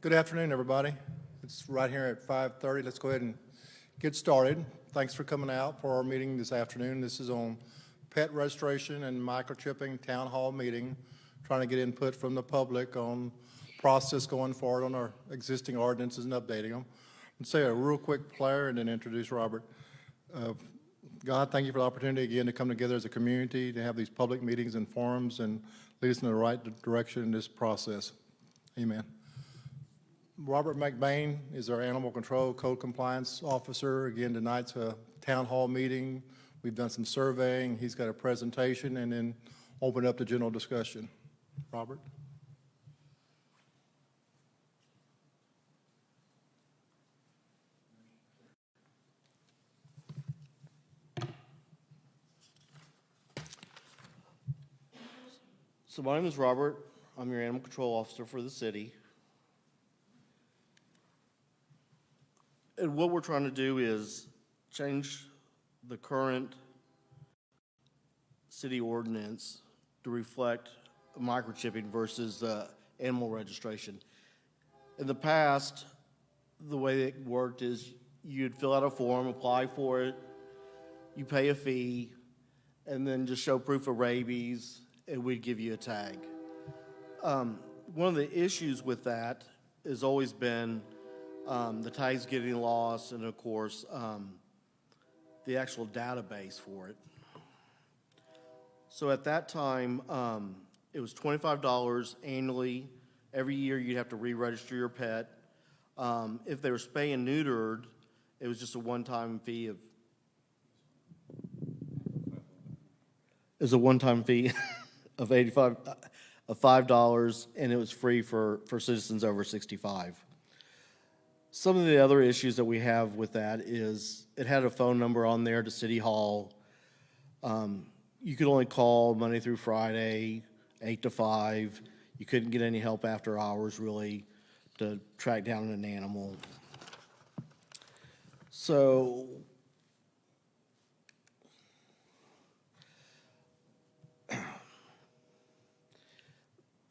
Good afternoon, everybody. It's right here at 5:30. Let's go ahead and get started. Thanks for coming out for our meeting this afternoon. This is on pet registration and microchipping town hall meeting, trying to get input from the public on process going forward on our existing ordinances and updating them. And say a real quick prayer and then introduce Robert. God, thank you for the opportunity again to come together as a community, to have these public meetings and forums and lead us in the right direction in this process. Amen. Robert McBain is our Animal Control Code Compliance Officer. Again, tonight's a town hall meeting. We've done some surveying. He's got a presentation and then open up to general discussion. Robert? So my name is Robert. I'm your Animal Control Officer for the city. And what we're trying to do is change the current city ordinance to reflect microchipping versus animal registration. In the past, the way it worked is you'd fill out a form, apply for it, you pay a fee, and then just show proof of rabies, and we'd give you a tag. One of the issues with that has always been the tags getting lost, and of course, the actual database for it. So at that time, it was $25 annually. Every year you'd have to re-register your pet. If they were spay and neutered, it was just a one-time fee of of $5, and it was free for citizens over 65. Some of the other issues that we have with that is it had a phone number on there to City Hall. You could only call Monday through Friday, 8 to 5. You couldn't get any help after hours, really, to track down an animal. So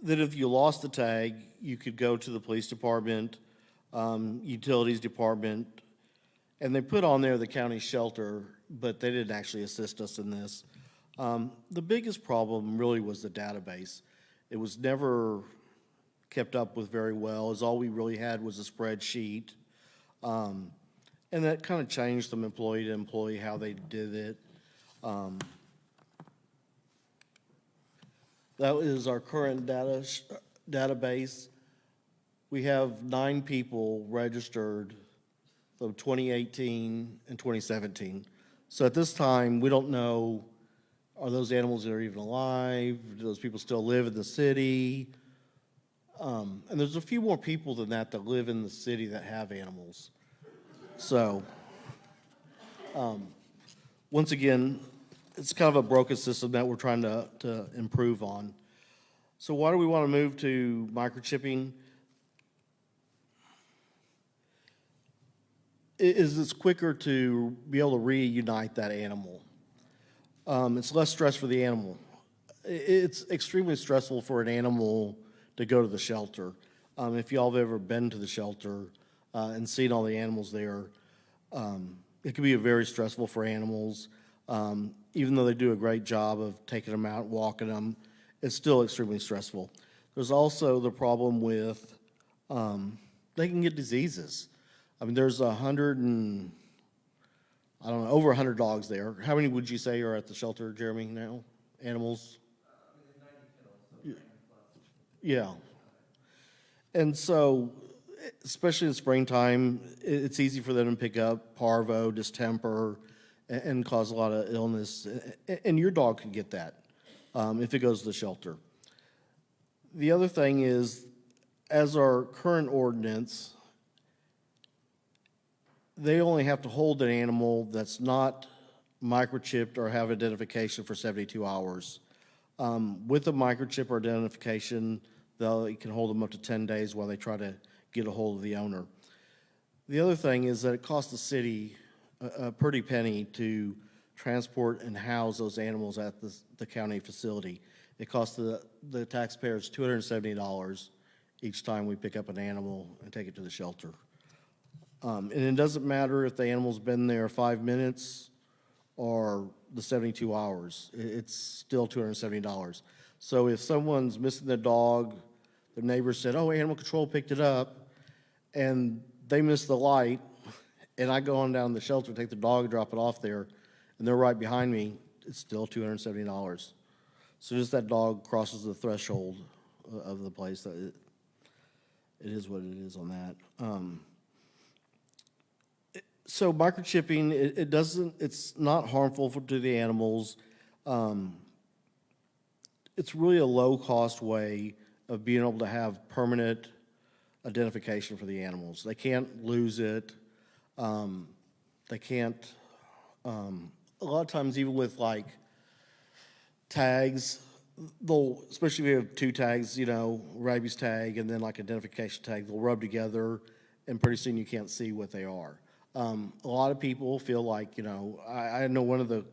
that if you lost the tag, you could go to the police department, utilities department, and they put on there the county shelter, but they didn't actually assist us in this. The biggest problem really was the database. It was never kept up with very well, as all we really had was a spreadsheet. And that kind of changed from employee to employee how they did it. That is our current database. We have 9 people registered from 2018 and 2017. So at this time, we don't know, are those animals that are even alive? Do those people still live in the city? And there's a few more people than that live in the city that have animals. So, once again, it's kind of a broken system that we're trying to improve on. So why do we want to move to microchipping? It's quicker to be able to reunite that animal. It's less stress for the animal. It's extremely stressful for an animal to go to the shelter. If y'all have ever been to the shelter and seen all the animals there, it can be very stressful for animals. Even though they do a great job of taking them out, walking them, it's still extremely stressful. There's also the problem with they can get diseases. I mean, there's over 100 dogs there. How many would you say are at the shelter, Jeremy, now? Animals? 90 kennels. Yeah. And so, especially in springtime, it's easy for them to pick up parvo, distemper, and cause a lot of illness. And your dog could get that if it goes to the shelter. The other thing is, as our current ordinance, they only have to hold an animal that's not microchipped or have identification for 72 hours. With a microchip or identification, they can hold them up to 10 days while they try to get a hold of the owner. The other thing is that it costs the city a pretty penny to transport and house those animals at the county facility. It costs the taxpayers $270, each time we pick up an animal and take it to the shelter. And it doesn't matter if the animal's been there 5 minutes or the 72 hours, it's still $270. So if someone's missing their dog, the neighbor said, oh, animal control picked it up, and they miss the light, and I go on down to the shelter, take the dog, drop it off there, and they're right behind me, it's still $270. So just that dog crosses the threshold of the place, that it is what it is on that. So microchipping, it's not harmful to the animals. It's really a low-cost way of being able to have permanent identification for the animals. They can't lose it. They can't, a lot of times even with like tags, especially if you have 2 tags, rabies tag and then like identification tag, they'll rub together and pretty soon you can't see what they are. A lot of people feel like, I know one of the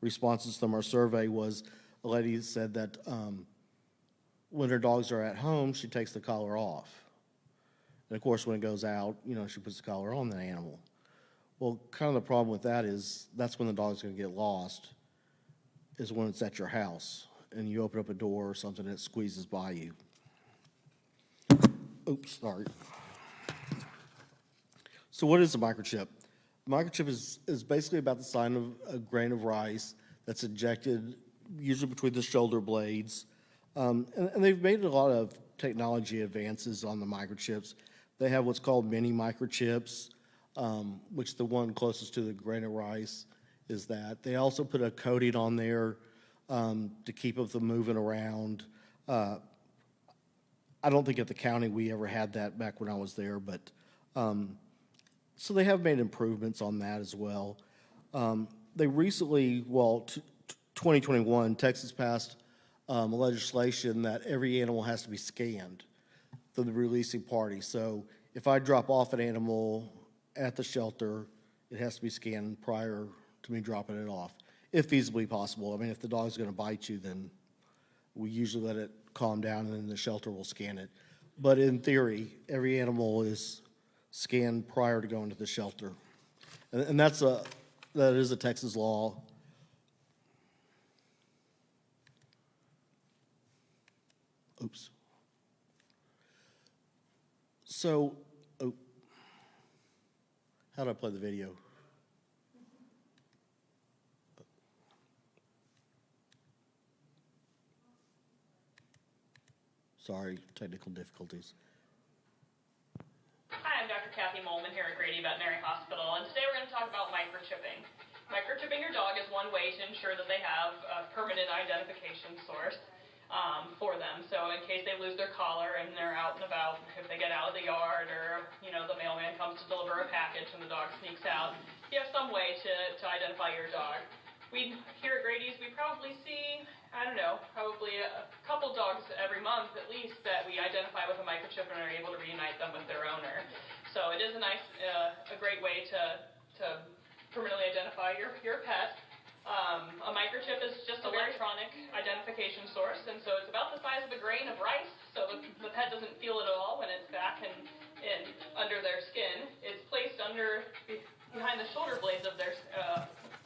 responses from our survey was a lady said that when her dogs are at home, she takes the collar off. And of course, when it goes out, she puts the collar on the animal. Well, kind of the problem with that is that's when the dog's going to get lost, is when it's at your house and you open up a door or something and it squeezes by you. Oops, sorry. So what is a microchip? A microchip is basically about the size of a grain of rice that's injected usually between the shoulder blades. And they've made a lot of technology advances on the microchips. They have what's called mini microchips, which the one closest to the grain of rice is that. They also put a coating on there to keep it from moving around. I don't think at the county we ever had that back when I was there, but so they have made improvements on that as well. They recently, 2021, Texas passed legislation that every animal has to be scanned from the releasing party. So if I drop off an animal at the shelter, it has to be scanned prior to me dropping it off, if feasibly possible. I mean, if the dog's going to bite you, then we usually let it calm down and then the shelter will scan it. But in theory, every animal is scanned prior to going to the shelter. And that is a Texas law. Oops. So, how do I play the video? Sorry, technical difficulties. Hi, I'm Dr. Kathy Molman here at Grady Veterinary Hospital, and today we're going to talk about microchipping. Microchipping your dog is one way to ensure that they have a permanent identification source for them. So in case they lose their collar and they're out and about, if they get out of the yard or, the mailman comes to deliver a package and the dog sneaks out, you have some way to identify your dog. Here at Grady's, we probably see, probably a couple dogs every month at least that we identify with a microchip and are able to reunite them with their owner. So it is a great way to permanently identify your pet. A microchip is just an electronic identification source, and so it's about the size of a grain of rice, so the pet doesn't feel it at all when it's back and under their skin. It's placed behind the shoulder blades of their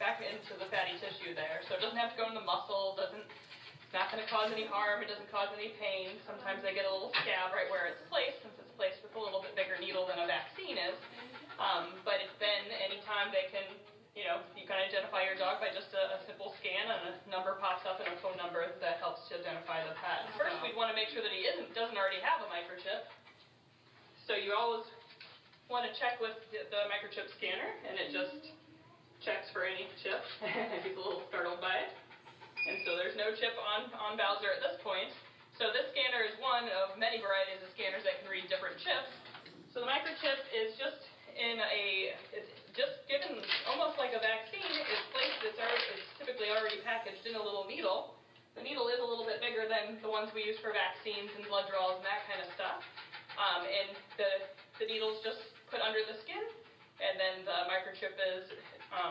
back into the fatty tissue there, so it doesn't have to go in the muscle, it's not going to cause any harm, it doesn't cause any pain. Sometimes they get a little scab right where it's placed, since it's placed with a little bit bigger needle than a vaccine is, but then anytime they can, you can identify your dog by just a simple scan, and a number pops up and a phone number that helps to identify the pet. First, we'd want to make sure that he doesn't already have a microchip, so you always want to check with the microchip scanner, and it just checks for any chip. He's a little startled by it. And so there's no chip on Bowser at this point. So this scanner is one of many varieties of scanners that can read different chips. So the microchip is just it's just given almost like a vaccine. It's placed, it's typically already packaged in a little needle. The needle is a little bit bigger than the ones we use for vaccines and blood draws and that kind of stuff. And the needle's just put under the skin, and then the microchip is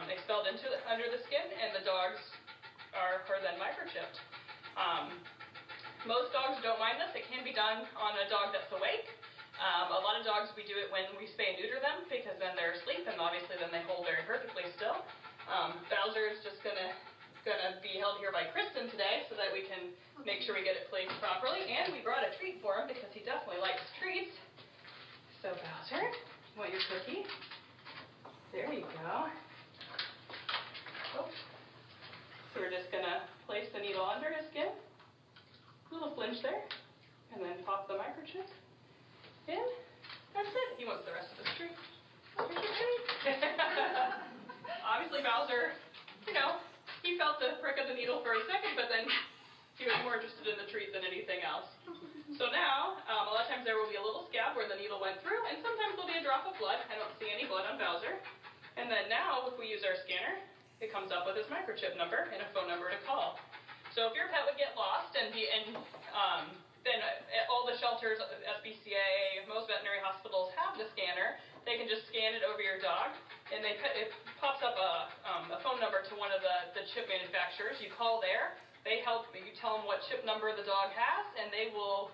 expelled under the skin, and the dogs are then microchipped. Most dogs don't mind this. It can be done on a dog that's awake. A lot of dogs, we do it when we spay and neuter them because then they're asleep and obviously then they hold very perfectly still. Bowser is just gonna be held here by Kristen today so that we can make sure we get it placed properly. And we brought a treat for him because he definitely likes treats. So Bowser, you want your cookie? There you go. Oops. So we're just gonna place the needle under his skin. A little flinch there. And then pop the microchip in. That's it. He wants the rest of his treat. Here's your treat. Obviously Bowser, he felt the prick of the needle for a second, but then he was more interested in the treat than anything else. So now, a lot of times there will be a little scab where the needle went through, and sometimes there'll be a drop of blood. I don't see any blood on Bowser. And then now, if we use our scanner, it comes up with his microchip number and a phone number to call. So if your pet would get lost then all the shelters, SBCA, most veterinary hospitals have the scanner. They can just scan it over your dog, and it pops up a phone number to one of the chip manufacturers. You call there. They help you tell them what chip number the dog has, and they will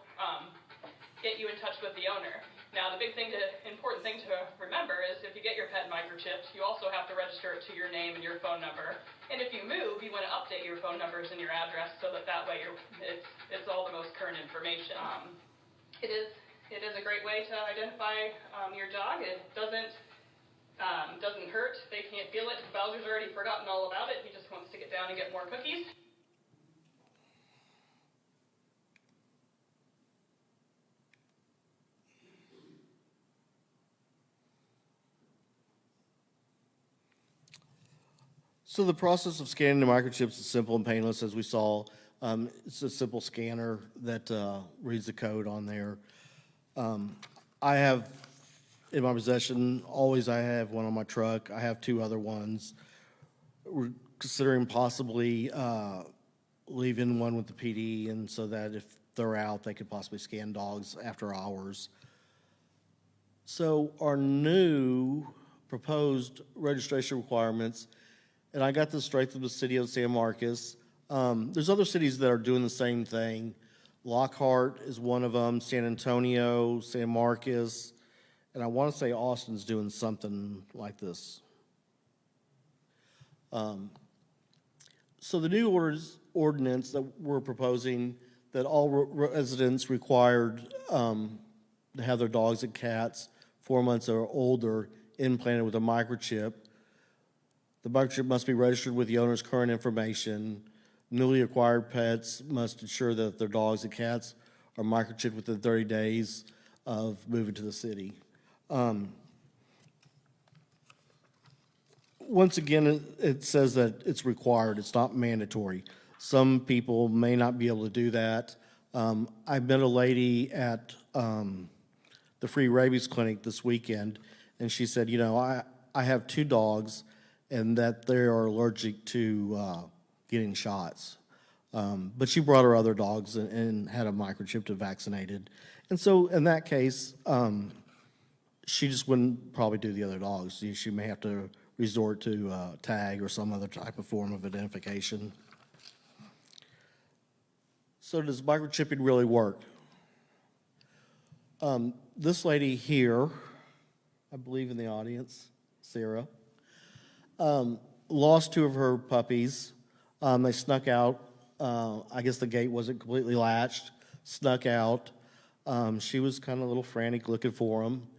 get you in touch with the owner. Now, the important thing to remember is if you get your pet microchipped, you also have to register it to your name and your phone number. And if you move, you want to update your phone numbers and your address so that way it's all the most current information. It is a great way to identify your dog. It doesn't hurt. They can't feel it. Bowser's already forgotten all about it. He just wants to get down and get more cookies. So the process of scanning the microchips is simple and painless, as we saw. It's a simple scanner that reads the code on there. I have in my possession, I have one on my truck. I have 2 other ones. We're considering possibly leaving one with the PD, and so that if they're out, they could possibly scan dogs after hours. So our new proposed registration requirements, and I got this straight from the city of San Marcos. There's other cities that are doing the same thing. Lockhart is one of them, San Antonio, San Marcos, and I want to say Austin's doing something like this. So the new ordinance that we're proposing, that all residents required to have their dogs and cats 4 months or older implanted with a microchip. The microchip must be registered with the owner's current information. Newly acquired pets must ensure that their dogs and cats are microchipped within 30 days of moving to the city. Once again, it says that it's required. It's not mandatory. Some people may not be able to do that. I met a lady at the free rabies clinic this weekend, and she said, I have 2 dogs, and that they are allergic to getting shots. But she brought her other dogs and had a microchip to vaccinated. And so in that case, she just wouldn't probably do the other dogs. She may have to resort to tag or some other type of form of identification. So does microchipping really work? This lady here, I believe in the audience, Sarah, lost 2 of her puppies. They snuck out. I guess the gate wasn't completely latched, snuck out. She was kind of a little frantic looking for them.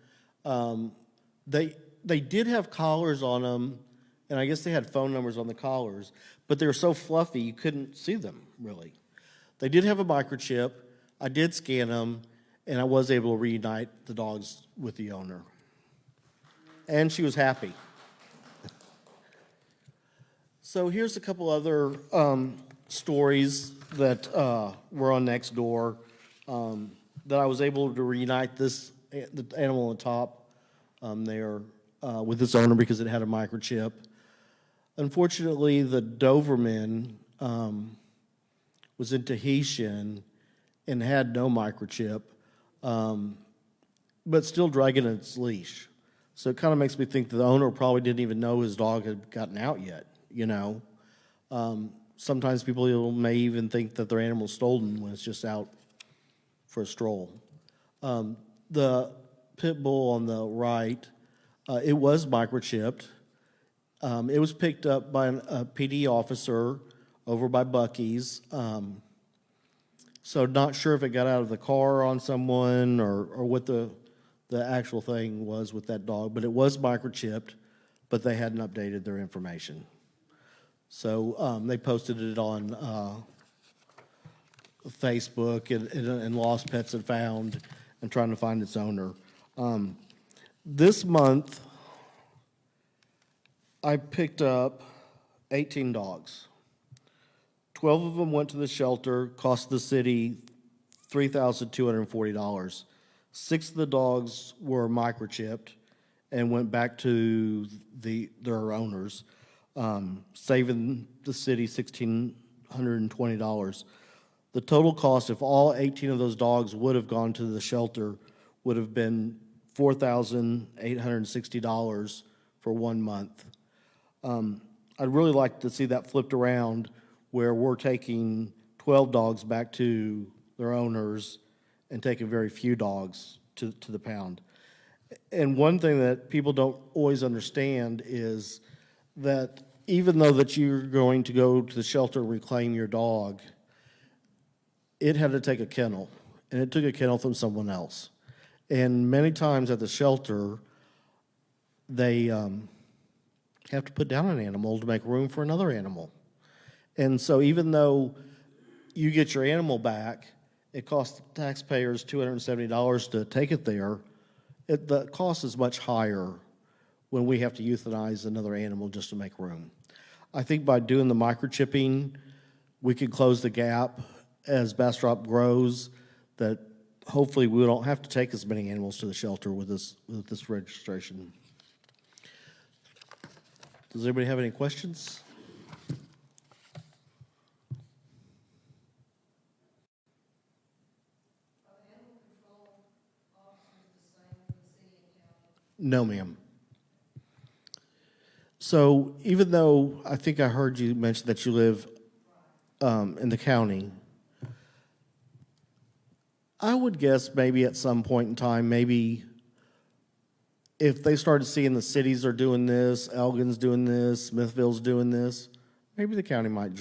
They did have collars on them, and I guess they had phone numbers on the collars, but they were so fluffy you couldn't see them, really. They did have a microchip. I did scan them, and I was able to reunite the dogs with the owner. And she was happy. So here's a couple other stories that were on Nextdoor that I was able to reunite the animal on top there with its owner because it had a microchip. Unfortunately, the Doberman was in Tahitian and had no microchip, but still dragging its leash. So it kind of makes me think that the owner probably didn't even know his dog had gotten out yet, Sometimes people may even think that their animal's stolen when it's just out for a stroll. The pit bull on the right, it was microchipped. It was picked up by a PD officer over by Bucky's. So not sure if it got out of the car on someone or what the actual thing was with that dog, but it was microchipped, but they hadn't updated their information. So they posted it on Facebook and Lost Pets and Found and trying to find its owner. This month, I picked up 18 dogs. 12 of them went to the shelter, cost the city $3,240. 6 of the dogs were microchipped and went back to their owners, saving the city $1,620. The total cost, if all 18 of those dogs would have gone to the shelter, would have been $4,860 for 1 month. I'd really like to see that flipped around where we're taking 12 dogs back to their owners and taking very few dogs to the pound. And one thing that people don't always understand is that even though that you're going to go to the shelter and reclaim your dog, it had to take a kennel, and it took a kennel from someone else. And many times at the shelter, they have to put down an animal to make room for another animal. And so even though you get your animal back, it costs taxpayers $270 to take it there, the cost is much higher when we have to euthanize another animal just to make room. I think by doing the microchipping, we could close the gap as Bastrop grows, that hopefully we don't have to take as many animals to the shelter with this registration. Does anybody have any questions? No, ma'am. So even though I think I heard you mention that you live in the county, I would guess maybe at some point in time, maybe if they started seeing the cities are doing this, Elgin's doing this, Smithville's doing this, maybe the county might,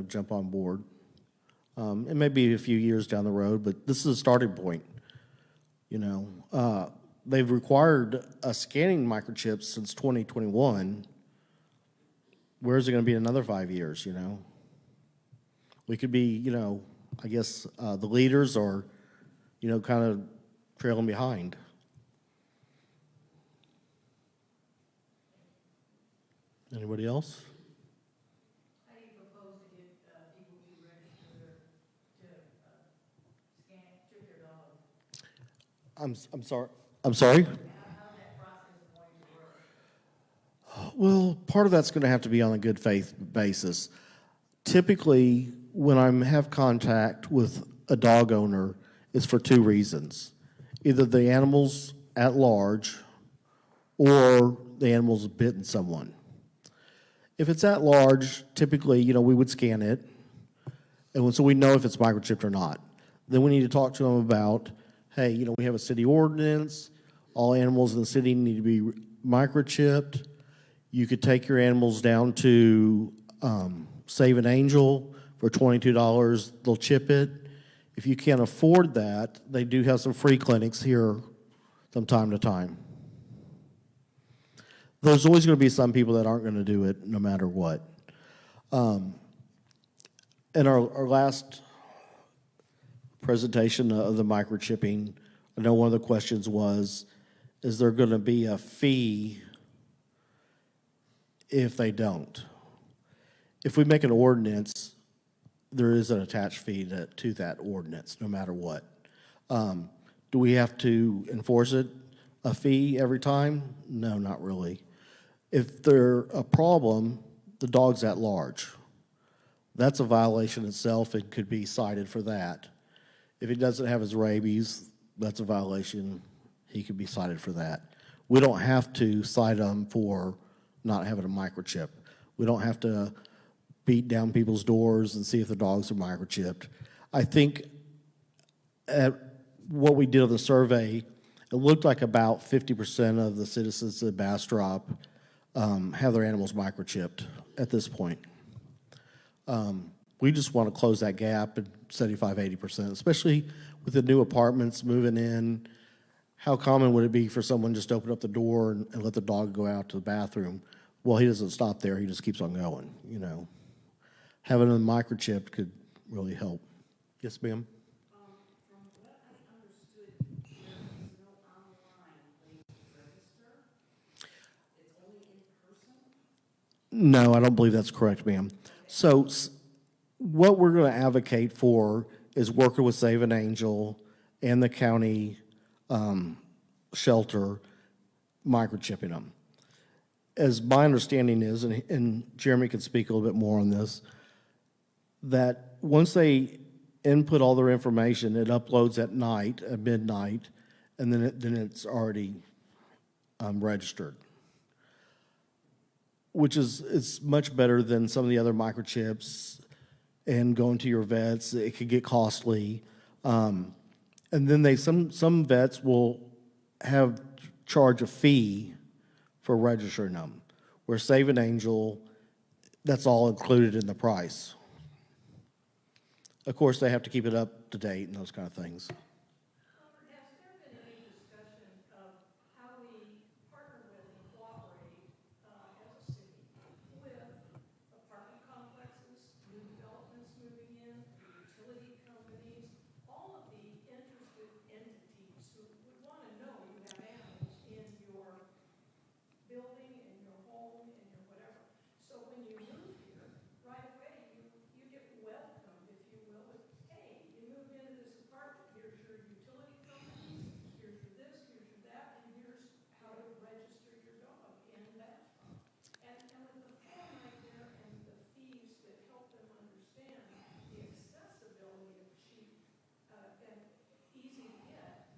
jump on board. It may be a few years down the road, but this is a starting point. They've required scanning microchips since 2021. Where's it going to be in another 5 years, We could be, I guess the leaders are, kind of trailing behind. Anybody else? How do you propose to get people to register to chip their dog? I'm sorry? How's that process going to work? Well, part of that's going to have to be on a good faith basis. Typically, when I have contact with a dog owner, it's for 2 reasons. Either the animal's at large or the animal's bitten someone. If it's at large, typically, we would scan it, and so we know if it's microchipped or not. Then we need to talk to them about, hey, we have a city ordinance, all animals in the city need to be microchipped. You could take your animals down to Save an Angel for $22. They'll chip it. If you can't afford that, they do have some free clinics here from time to time. There's always going to be some people that aren't going to do it no matter what. In our last presentation of the microchipping, I know one of the questions was, is there going to be a fee if they don't? If we make an ordinance, there is an attached fee to that ordinance, no matter what. Do we have to enforce it, a fee every time? No, not really. If they're a problem, the dog's at large. That's a violation itself. It could be cited for that. If he doesn't have his rabies, that's a violation. He could be cited for that. We don't have to cite him for not having a microchip. We don't have to beat down people's doors and see if the dogs are microchipped. I think at what we did on the survey, it looked like about 50% of the citizens of Bastrop have their animals microchipped at this point. We just want to close that gap at 75, 80%, especially with the new apartments moving in. How common would it be for someone just to open up the door and let the dog go out to the bathroom? Well, he doesn't stop there. He just keeps on going, you know. Having them microchipped could really help. Yes, ma'am? From what I understood, there is no online place to register. It's only in person. No, I don't believe that's correct, ma'am. So what we're going to advocate for is working with Save an Angel and the county shelter, microchipping them. As my understanding is, and Jeremy could speak a little bit more on this, that once they input all their information, it uploads at night, at midnight, and then it's already registered, which is it's much better than some of the other microchips and going to your vets. It could get costly. And then some vets will charge a fee for registering them, where Save an Angel, that's all included in the price. Of course, they have to keep it up to date and those kind of things. Has there been any discussion of how we partner with and cooperate as a city with apartment complexes, new developments moving in, utility companies, all of the interested entities who would want to know you have animals in your building, in your home, in your whatever. So when you move here, right away, you get welcomed, if you will, with, hey, you moved into this apartment, here's your utility companies, here's your this, here's your that, and here's how to register your dog in Bastrop. And with the form right there and the fees that help them understand the accessibility of cheap and easy to get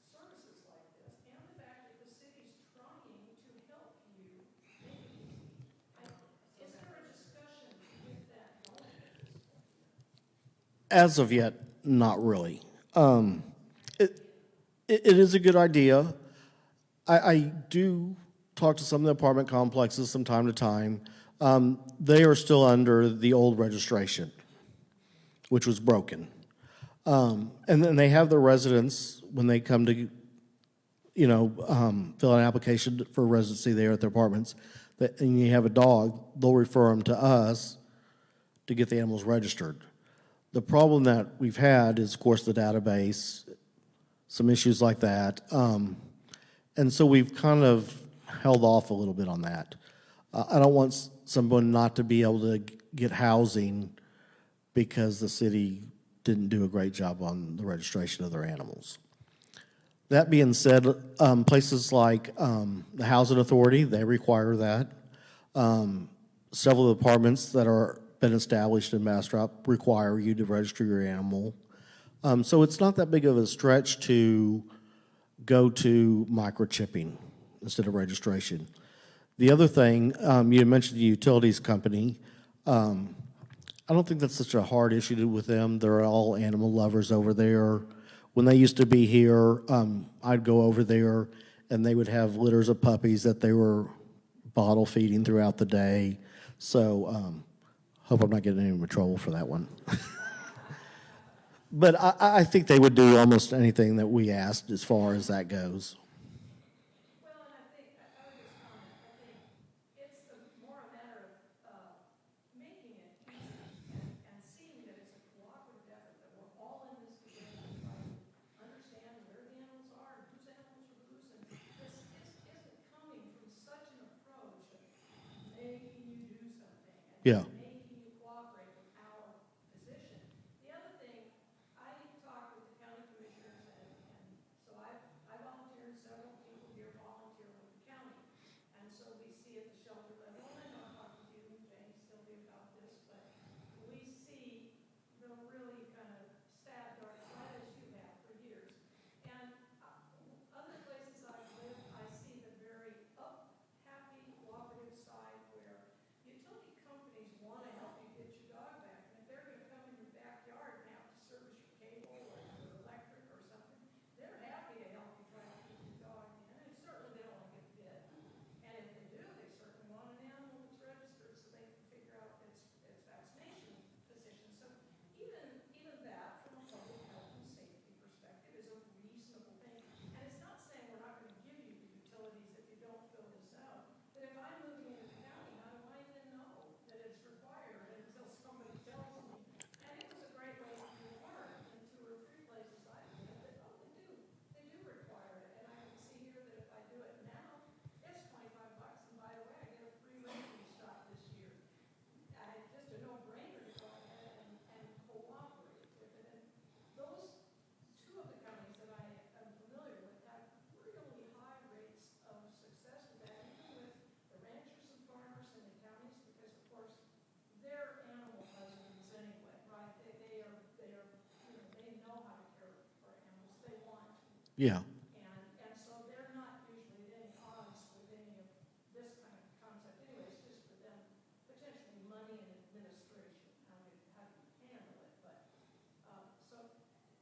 services like this, and the fact that the city's trying to help you make it easy. Is there a discussion to get that going at this point? As of yet, not really. It is a good idea. I do talk to some of the apartment complexes from time to time. They are still under the old registration, which was broken. And then they have their residents, when they come to, fill out an application for residency there at their apartments, and you have a dog, they'll refer them to us to get the animals registered. The problem that we've had is, of course, the database, some issues like that. And so we've kind of held off a little bit on that. I don't want someone not to be able to get housing because the city didn't do a great job on the registration of their animals. That being said, places like the Housing Authority, they require that. Several of the apartments that are been established in Bastrop require you to register your animal. So it's not that big of a stretch to go to microchipping instead of registration. The other thing, you had mentioned the utilities company. I don't think that's such a hard issue with them. They're all animal lovers over there. When they used to be here, I'd go over there and they would have litters of puppies that they were bottle feeding throughout the day. So hope I'm not getting any trouble for that one. But I think they would do almost anything that we asked as far as that goes. Well, and I think, I would just comment, I think it's more a matter of making it easy and seeing that it's a cooperative effort, that we're all in this together to try to understand where the animals are and whose animals are whose. And this isn't coming from such an approach of making you do something and Yeah. making you cooperate with our position. The other thing, I talked with the county commissioners, and so I volunteer, and several people here volunteer with the county. And so we see at the shelter level, and I know I've talked with you and Jane, Sylvia about this, but we see the really kind of sad, dark side as you have for years. And other places I've lived, I see the very happy, cooperative side where utility companies want Yeah. And so they're not usually at any odds with any of this kind of concept anyway. It's just for them, potentially money and administration, how do you handle it? But, so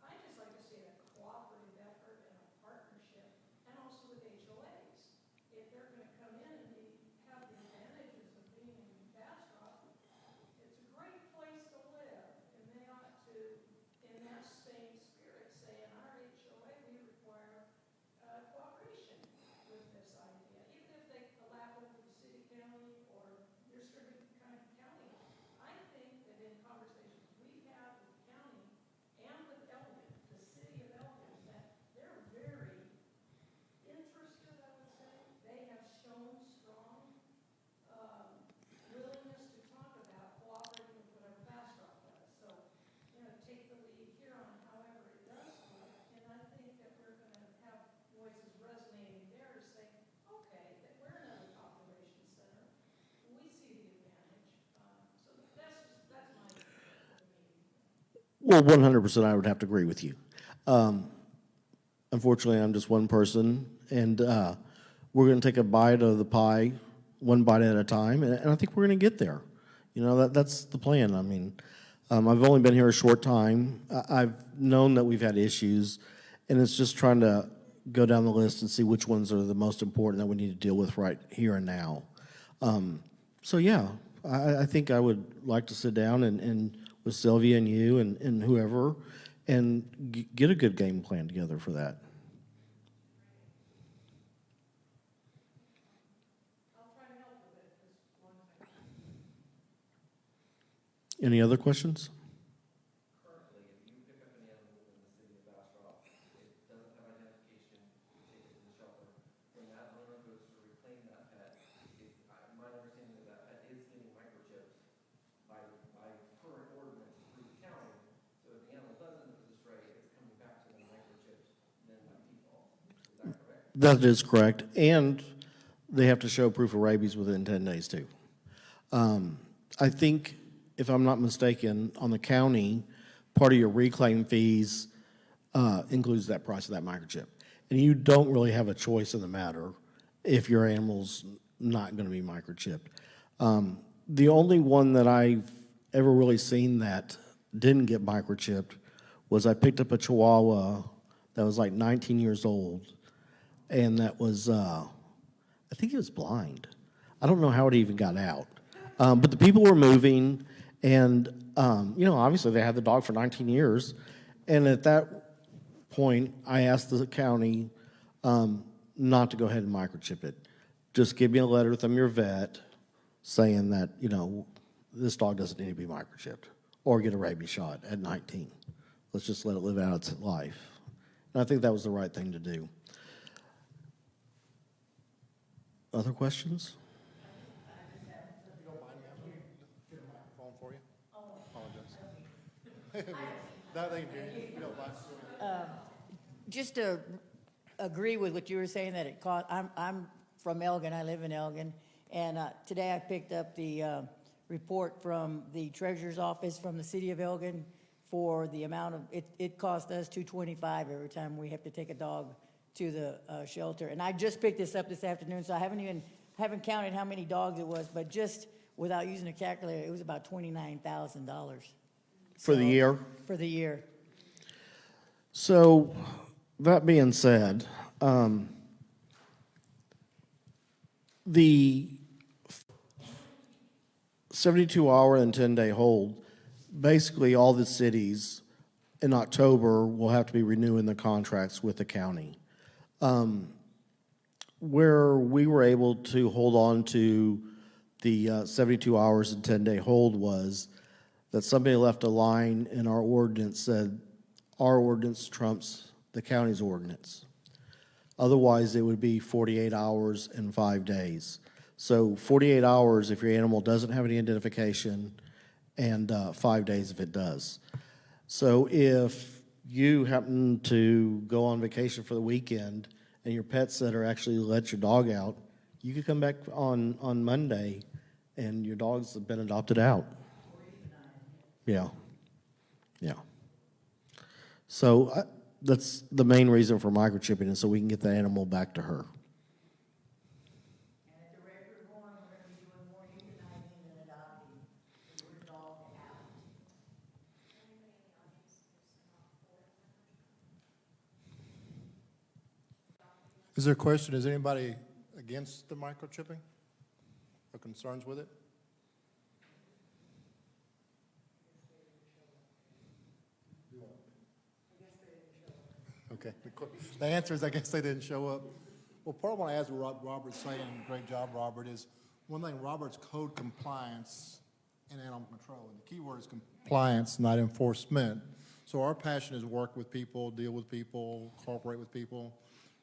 I just like to see a cooperative effort and a partnership, and also with HOAs. If they're gonna come in and have the advantages of being in Bastrop, it's a great place to live, and they ought to, in that same spirit, say, in our HOA, we require cooperation with this idea, even if they lap over the city, county, or distributed kind of county. I think that in conversations we've had with the county and with Elgin, the city of Elgin, that they're very interested, I would say. They have shown strong willingness to talk about cooperating with whatever Bastrop does. So, take the lead here on however it does work. And I think that we're going to have voices resonating there to say, okay, that we're another population center. We see the advantage. So that's my input for the meeting. Well, 100% I would have to agree with you. Unfortunately, I'm just one person, and we're going to take a bite of the pie, one bite at a time, and I think we're going to get there. That's the plan. I mean, I've only been here a short time. I've known that we've had issues, and it's just trying to go down the list and see which ones are the most important that we need to deal with right here and now. So yeah, I think I would like to sit down and with Sylvia and you and whoever, and get a good game plan together for that. I'll try to help with it as long as I can. Any other questions? Currently, if you pick up an animal within the city of Bastrop, it doesn't have identification, you take it to the shelter. When that owner goes to reclaim that pet, my understanding is that pet is getting microchipped by current ordinance through the county. So if the animal does end up as a stray, it's coming back to them microchipped then by default. Is that correct? That is correct, and they have to show proof of rabies within 10 days too. I think, if I'm not mistaken, on the county, part of your reclaim fees includes that price of that microchip. And you don't really have a choice in the matter if your animal's not going to be microchipped. The only one that I've ever really seen that didn't get microchipped was I picked up a Chihuahua that was like 19 years old, and that was, I think he was blind. I don't know how it even got out. But the people were moving, and, obviously they had the dog for 19 years. And at that point, I asked the county not to go ahead and microchip it. Just give me a letter from your vet saying that, this dog doesn't need to be microchipped or get a rabies shot at 19. Let's just let it live out its life. And I think that was the right thing to do. Other questions? If you don't mind, ma'am, can we get a microphone for you? Apologize. That they can hear you, if you don't mind. Just to agree with what you were saying, that it cost, I'm from Elgin, I live in Elgin, and today I picked up the report from the treasurer's office from the city of Elgin for the amount of, it cost us $225 every time we have to take a dog to the shelter. And I just picked this up this afternoon, so I haven't counted how many dogs it was, but just without using a calculator, it was about $29,000. For the year? For the year. So, that being said, the 72-hour and 10-day hold, basically all the cities in October will have to be renewing their contracts with the county. Where we were able to hold on to the 72 hours and 10-day hold was that somebody left a line in our ordinance said, our ordinance trumps the county's ordinance. Otherwise, it would be 48 hours and 5 days. So 48 hours if your animal doesn't have any identification, and 5 days if it does. So if you happen to go on vacation for the weekend and your pet sitter actually lets your dog out, you could come back on Monday and your dog's been adopted out. Yeah. Yeah. So That's the main reason for microchipping, is so we can get the animal back to her. And at the rate we're going, we're gonna be doing more euthanizing than adopting. We're dog out. Is there a question, is anybody against the microchipping or concerns with it? Okay, the answer is I guess they didn't show up. Well, part of what I asked what Robert's saying, great job, Robert, is one thing, Robert's code compliance and animal control. And the key word is compliance, not enforcement. So our passion is work with people, deal with people, cooperate with people.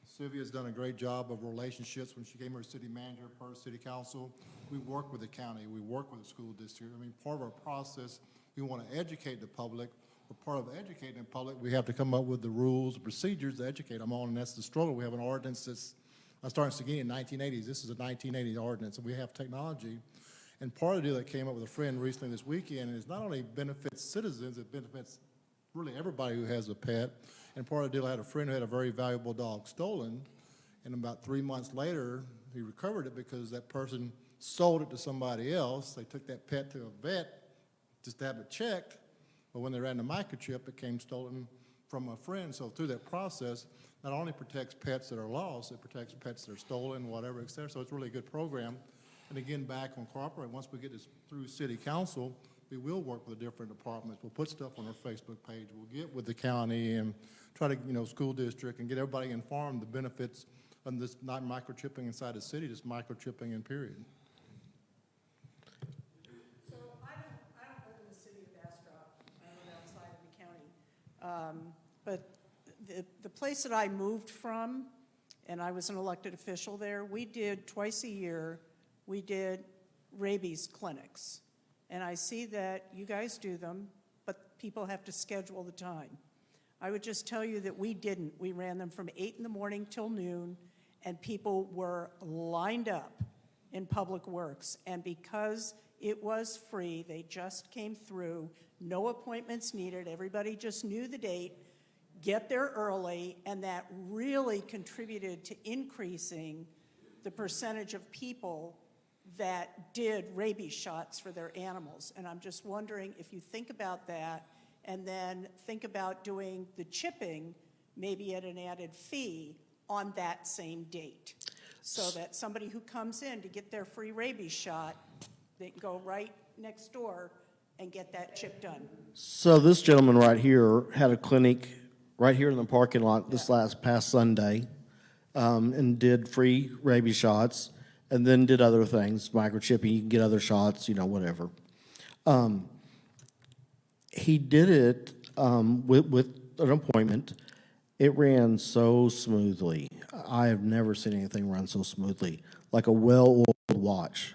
Sylvia's done a great job of relationships when she came here as city manager, part of city council. We work with the county, we work with the school district. I mean, part of our process, we want to educate the public. But part of educating the public, we have to come up with the rules, the procedures to educate them on, and that's the struggle. We have an ordinance that's, I started Seguin in 1980s. This is a 1980 ordinance, and we have technology. And part of the deal that came up with a friend recently this weekend is not only benefits citizens, it benefits really everybody who has a pet. And part of the deal, I had a friend who had a very valuable dog stolen, and about 3 months later, he recovered it because that person sold it to somebody else. They took that pet to a vet just to have it checked, but when they ran the microchip, it came stolen from a friend. So through that process, not only protects pets that are lost, it protects pets that are stolen, whatever, et cetera. So it's really a good program. And again, back on cooperate, once we get this through city council, we will work with the different departments. We'll put stuff on our Facebook page. We'll get with the county and try to, school district and get everybody informed the benefits of this, not microchipping inside the city, just microchipping in period. So I don't live in the city of Bastrop, I live outside of the county. But the place that I moved from, and I was an elected official there, we did twice a year, we did rabies clinics. And I see that you guys do them, but people have to schedule the time. I would just tell you that we didn't. We ran them from 8 in the morning till noon, and people were lined up in Public Works. And because it was free, they just came through, no appointments needed, everybody just knew the date, get there early, and that really contributed to increasing the percentage of people that did rabies shots for their animals. And I'm just wondering if you think about that and then think about doing the chipping maybe at an added fee on that same date, so that somebody who comes in to get their free rabies shot, they can go right next door and get that chip done. So this gentleman right here had a clinic right here in the parking lot this past Sunday, and did free rabies shots, and then did other things, microchipping, you can get other shots, whatever. He did it with an appointment. It ran so smoothly. I have never seen anything run so smoothly, like a well-oiled watch.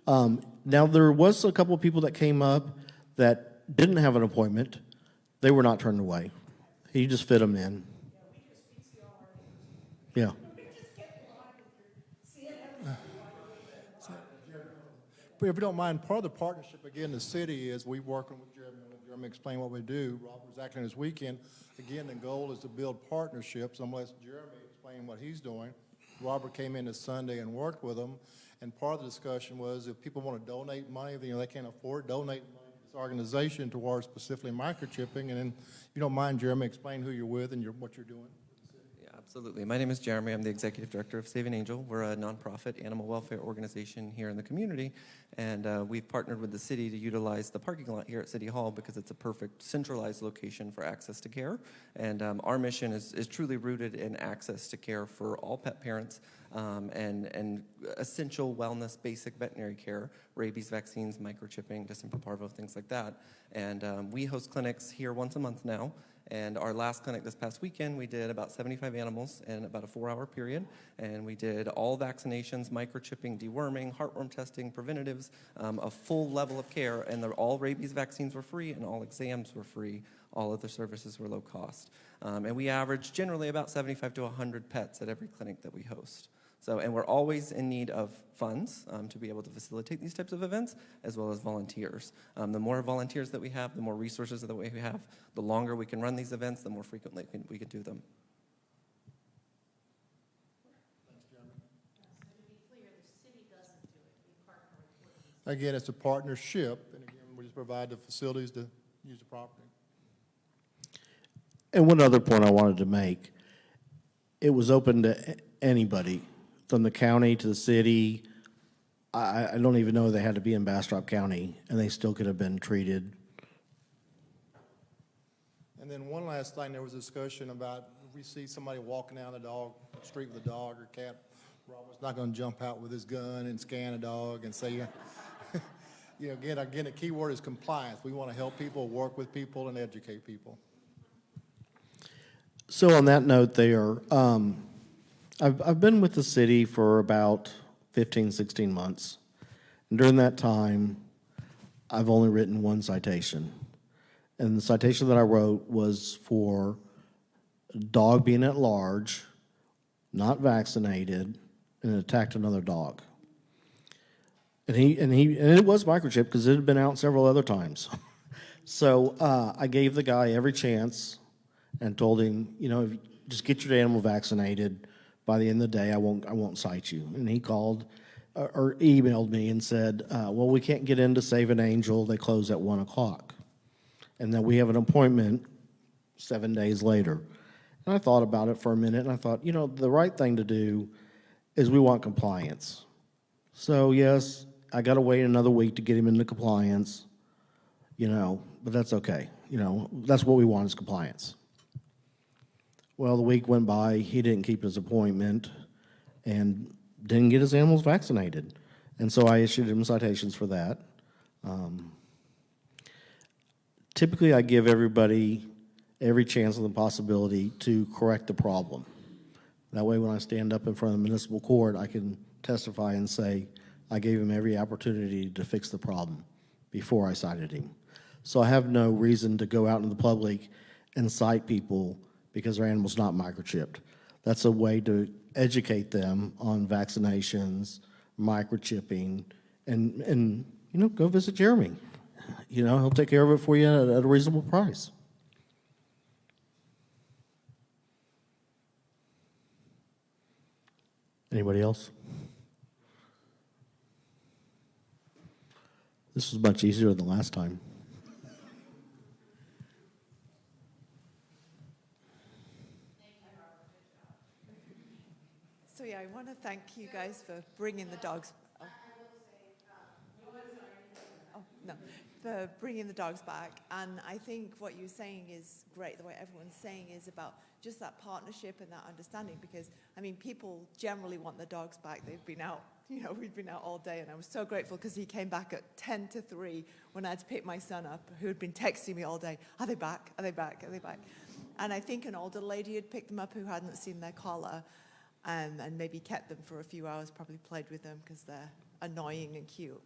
Now, there was a couple of people that came up that didn't have an appointment. They were not turned away. He just fit them in. Yeah. But if you don't mind, part of the partnership, again, the city is we working with Jeremy. Let Jeremy explain what we do. Robert was acting this weekend. Again, the goal is to build partnerships. I'm going to let Jeremy explain what he's doing. Robert came in this Sunday and worked with them. And part of the discussion was if people want to donate money, they can't afford, donate money to this organization towards specifically microchipping. And then, if you don't mind, Jeremy, explain who you're with and what you're doing. Yeah, absolutely. My name is Jeremy. I'm the executive director of Save an Angel. We're a nonprofit animal welfare organization here in the community, and we've partnered with the city to utilize the parking lot here at City Hall because it's a perfect centralized location for access to care. And our mission is truly rooted in access to care for all pet parents, and essential wellness, basic veterinary care, rabies vaccines, microchipping, distemper parvo, things like that. And we host clinics here once a month now. And our last clinic this past weekend, we did about 75 animals in about a 4-hour period. And we did all vaccinations, microchipping, deworming, heartworm testing, preventatives, a full level of care. And all rabies vaccines were free and all exams were free. All other services were low cost. And we average generally about 75 to 100 pets at every clinic that we host. So, and we're always in need of funds to be able to facilitate these types of events, as well as volunteers. The more volunteers that we have, the more resources that we have, the longer we can run these events, the more frequently we can do them. Again, it's a partnership, and again, we just provide the facilities to use the property. And one other point I wanted to make, it was open to anybody, from the county to the city. I don't even know they had to be in Bastrop County, and they still could have been treated. And then one last thing, there was discussion about if we see somebody walking down the street with a dog or cat, Robert's not gonna jump out with his gun and scan a dog and say, you know, again, the key word is compliance. We want to help people, work with people, and educate people. So on that note there, I've been with the city for about 15, 16 months. And during that time, I've only written one citation. And the citation that I wrote was for a dog being at large, not vaccinated, and attacked another dog. And it was microchip because it had been out several other times. So I gave the guy every chance and told him, you know, if you just get your animal vaccinated. By the end of the day, I won't cite you. And he called or emailed me and said, well, we can't get in to Save an Angel. They close at 1 o'clock. And then we have an appointment 7 days later. And I thought about it for a minute, and I thought, you know, the right thing to do is we want compliance. So yes, I got to wait another week to get him into compliance, you know, but that's okay. You know, that's what we want is compliance. Well, the week went by, he didn't keep his appointment and didn't get his animals vaccinated. And so I issued him citations for that. Typically, I give everybody every chance and the possibility to correct the problem. That way, when I stand up in front of the municipal court, I can testify and say, I gave him every opportunity to fix the problem before I cited him. So I have no reason to go out into the public and cite people because their animal's not microchipped. That's a way to educate them on vaccinations, microchipping, and you know, go visit Jeremy. You know, he'll take care of it for you at a reasonable price. Anybody else? This was much easier than last time. So yeah, I want to thank you guys for bringing the dogs. No, for bringing the dogs back. And I think what you're saying is great. The way everyone's saying is about just that partnership and that understanding. Because I mean, people generally want the dogs back. They've been out. You know, we've been out all day, and I was so grateful because he came back at 10 to 3 when I had to pick my son up, who had been texting me all day. Are they back? Are they back? Are they back? And I think an older lady had picked them up who hadn't seen their collar. And maybe kept them for a few hours, probably played with them because they're annoying and cute.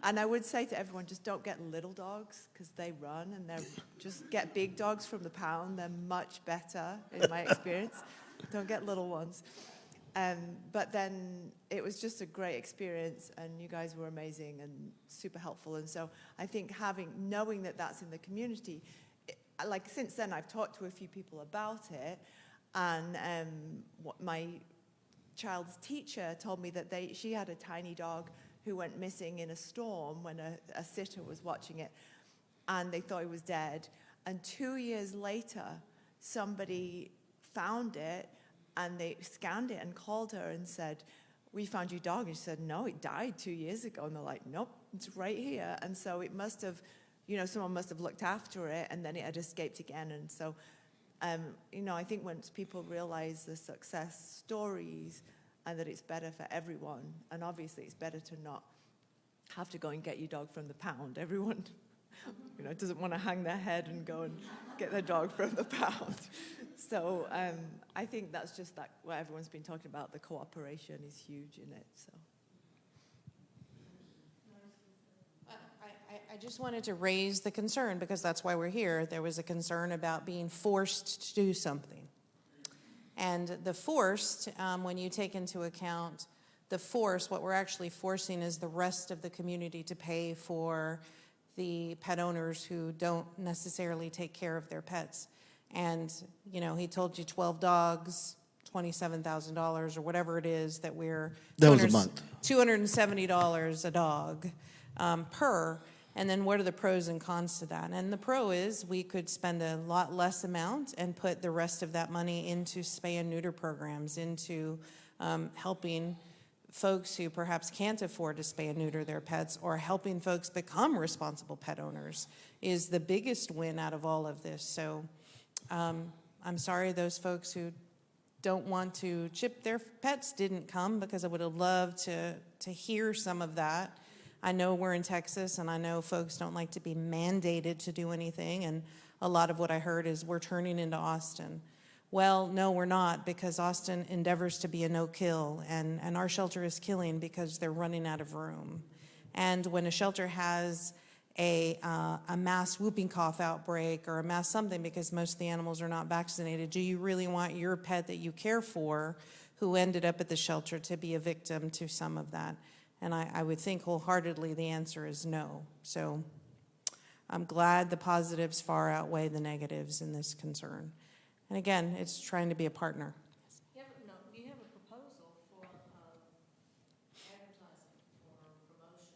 And I would say to everyone, just don't get little dogs because they run, and just get big dogs from the pound. They're much better in my experience. Don't get little ones. But then it was just a great experience, and you guys were amazing and super helpful. And so I think knowing that that's in the community, like since then I've talked to a few people about it. And my child's teacher told me that she had a tiny dog who went missing in a storm when a sitter was watching it, and they thought he was dead. And 2 years later, somebody found it, and they scanned it and called her and said, we found your dog. And she said, no, it died 2 years ago. And they're like, nope, it's right here. And so it must have, you know, someone must have looked after it, and then it had escaped again. And so you know, I think once people realize the success stories and that it's better for everyone, and obviously it's better to not have to go and get your dog from the pound. Everyone, you know, doesn't want to hang their head and go and get their dog from the pound. So I think that's just what everyone's been talking about. The cooperation is huge in it. So. I just wanted to raise the concern because that's why we're here. There was a concern about being forced to do something. And the forced, when you take into account the force, what we're actually forcing is the rest of the community to pay for the pet owners who don't necessarily take care of their pets. And, you know, he told you 12 dogs, $27,000 or whatever it is that we're. That was a month. $270 a dog per. And then what are the pros and cons to that? And the pro is we could spend a lot less amount and put the rest of that money into spay and neuter programs, into helping folks who perhaps can't afford to spay and neuter their pets, or helping folks become responsible pet owners is the biggest win out of all of this. So I'm sorry those folks who don't want to chip their pets didn't come, because I would have loved to hear some of that. I know we're in Texas, and I know folks don't like to be mandated to do anything, and a lot of what I heard is we're turning into Austin. Well, no, we're not, because Austin endeavors to be a no-kill, and our shelter is killing because they're running out of room. And when a shelter has a mass whooping cough outbreak or a mass something because most of the animals are not vaccinated, do you really want your pet that you care for who ended up at the shelter to be a victim to some of that? And I would think wholeheartedly the answer is no. So I'm glad the positives far outweigh the negatives in this concern. And again, it's trying to be a partner. Do you have a proposal for advertising, for promotion?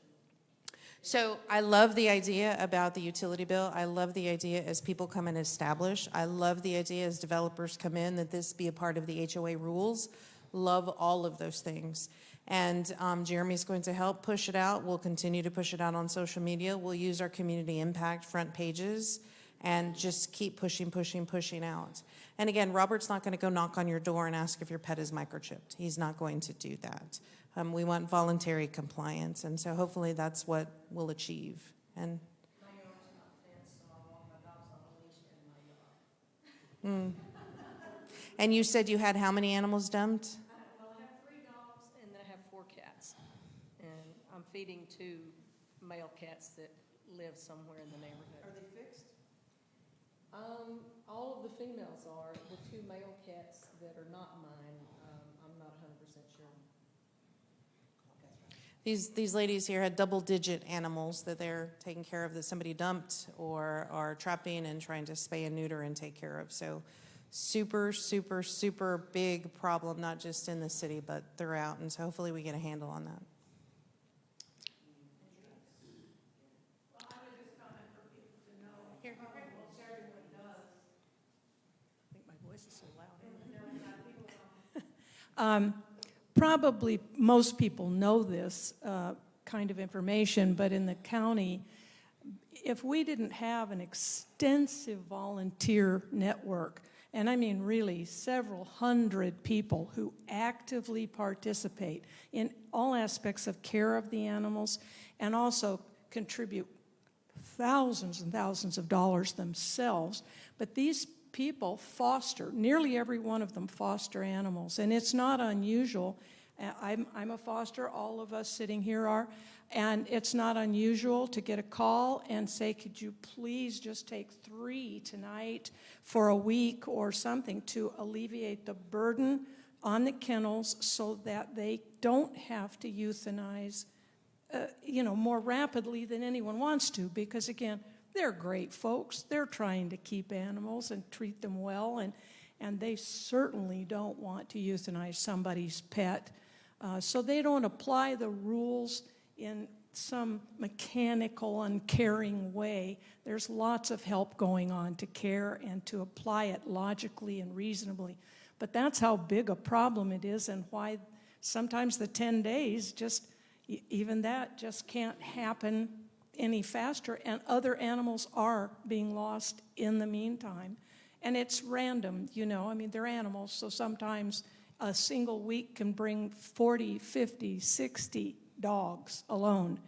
So I love the idea about the utility bill. I love the idea as people come and establish. I love the idea as developers come in that this be a part of the HOA rules. Love all of those things. And Jeremy's going to help push it out. We'll continue to push it out on social media. We'll use our community impact front pages and just keep pushing out. And again, Robert's not going to go knock on your door and ask if your pet is microchipped. He's not going to do that. We want voluntary compliance, and so hopefully that's what we'll achieve. And My yard's not fenced, so I walk my dogs on a leash in my yard. And you said you had how many animals dumped? Well, I have 3 dogs and then I have 4 cats. And I'm feeding 2 male cats that live somewhere in the neighborhood. Are they fixed? All of the females are. The 2 male cats that are not mine, I'm not 100% sure. These ladies here had double-digit animals that they're taking care of that somebody dumped or are trapping and trying to spay and neuter and take care of. So super, super, super big problem, not just in the city, but throughout. And so hopefully we get a handle on that. Well, I would just comment for people to know most everyone does. I think my voice is so loud. Probably most people know this kind of information, but in the county, if we didn't have an extensive volunteer network, and I mean really several hundred people who actively participate in all aspects of care of the animals and also contribute thousands and thousands of dollars themselves, but these people foster, nearly every one of them foster animals, and it's not unusual. I'm a foster, all of us sitting here are, and it's not unusual to get a call and say, could you please just take 3 tonight for a week or something to alleviate the burden on the kennels so that they don't have to euthanize, more rapidly than anyone wants to, because again, they're great folks. They're trying to keep animals and treat them well, and they certainly don't want to euthanize somebody's pet. So they don't apply the rules in some mechanical, uncaring way. There's lots of help going on to care and to apply it logically and reasonably. But that's how big a problem it is, and why sometimes the 10 days, even that just can't happen any faster, and other animals are being lost in the meantime. And it's random, they're animals, so sometimes a single week can bring 40, 50, 60 dogs alone.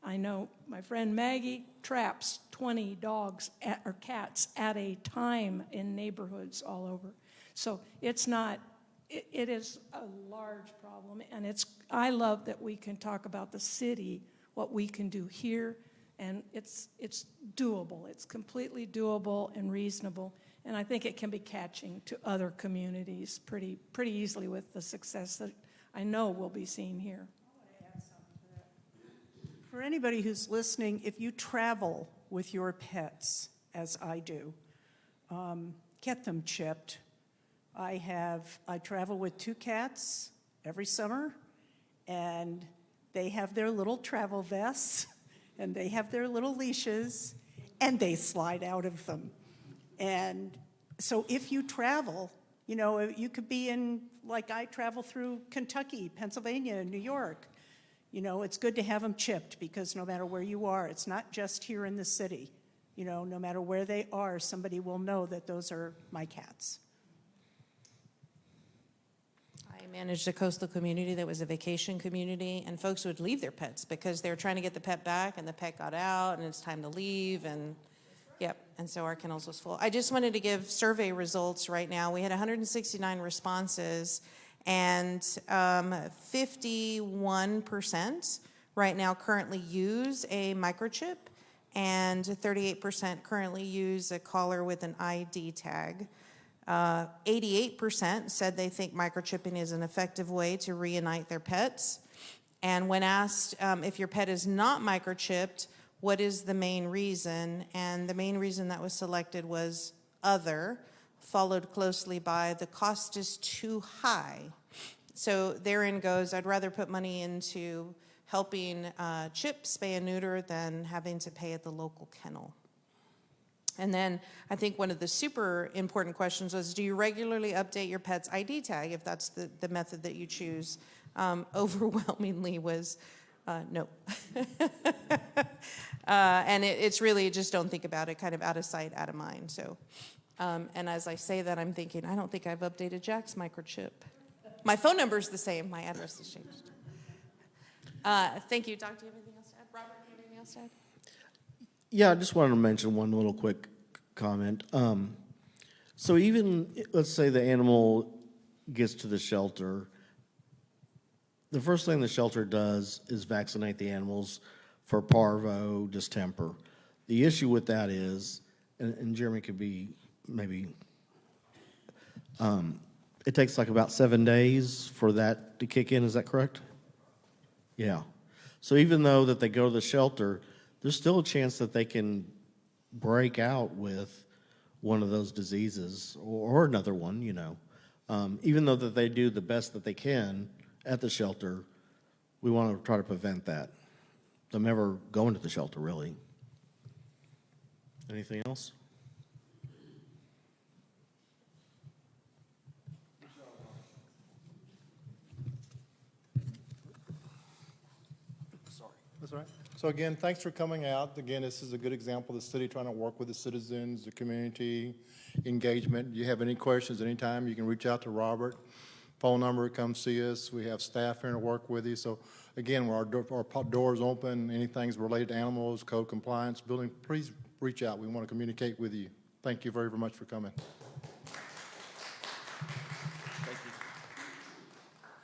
I know my friend Maggie traps 20 dogs or cats at a time in neighborhoods all over. So it is a large problem, and I love that we can talk about the city, what we can do here, and it's doable. It's completely doable and reasonable, And I think it can be catching to other communities pretty easily with the success that I know will be seen here. For anybody who's listening, if you travel with your pets, as I do, get them chipped. I travel with 2 cats every summer, and they have their little travel vests, and they have their little leashes, and they slide out of them. And so if you travel, you know, you could be in, like I travel through Kentucky, Pennsylvania, New York. You know, it's good to have them chipped because no matter where you are, it's not just here in the city. You know, no matter where they are, somebody will know that those are my cats. I managed a coastal community that was a vacation community, and folks would leave their pets because they were trying to get the pet back, and the pet got out, and it's time to leave, and yep, and so our kennels was full. I just wanted to give survey results right now. We had 169 responses, and 51% right now currently use a microchip, and 38% currently use a collar with an ID tag. 88% said they think microchipping is an effective way to reunite their pets. And when asked if your pet is not microchipped, what is the main reason? And the main reason that was selected was other, followed closely by the cost is too high. So therein goes, I'd rather put money into helping chip, spay, and neuter than having to pay at the local kennel. And then I think one of the super important questions was, do you regularly update your pet's ID tag if that's the method that you choose? Overwhelmingly was no. And it's really just don't think about it, kind of out of sight, out of mind. So, and as I say that, I'm thinking, I don't think I've updated Jack's microchip. My phone number's the same, my address has changed. Thank you. Doc, do you have anything else to add? Robert, do you have anything else to add? Yeah, I just wanted to mention one little quick comment. So even, let's say the animal gets to the shelter, the first thing the shelter does is vaccinate the animals for parvo, distemper. The issue with that is, and Jeremy could be maybe, it takes like about 7 days for that to kick in, is that correct? Yeah. So even though that they go to the shelter, there's still a chance that they can break out with one of those diseases or another one, you know. Even though that they do the best that they can at the shelter, we want to try to prevent that. Them ever going to the shelter, really. Anything else? That's right. So again, thanks for coming out. Again, this is a good example of the city trying to work with the citizens, the community engagement. If you have any questions anytime, you can reach out to Robert. Phone number, come see us. We have staff here to work with you. So again, our doors open, anything's related to animals, code compliance, building, please reach out. We want to communicate with you. Thank you very much for coming.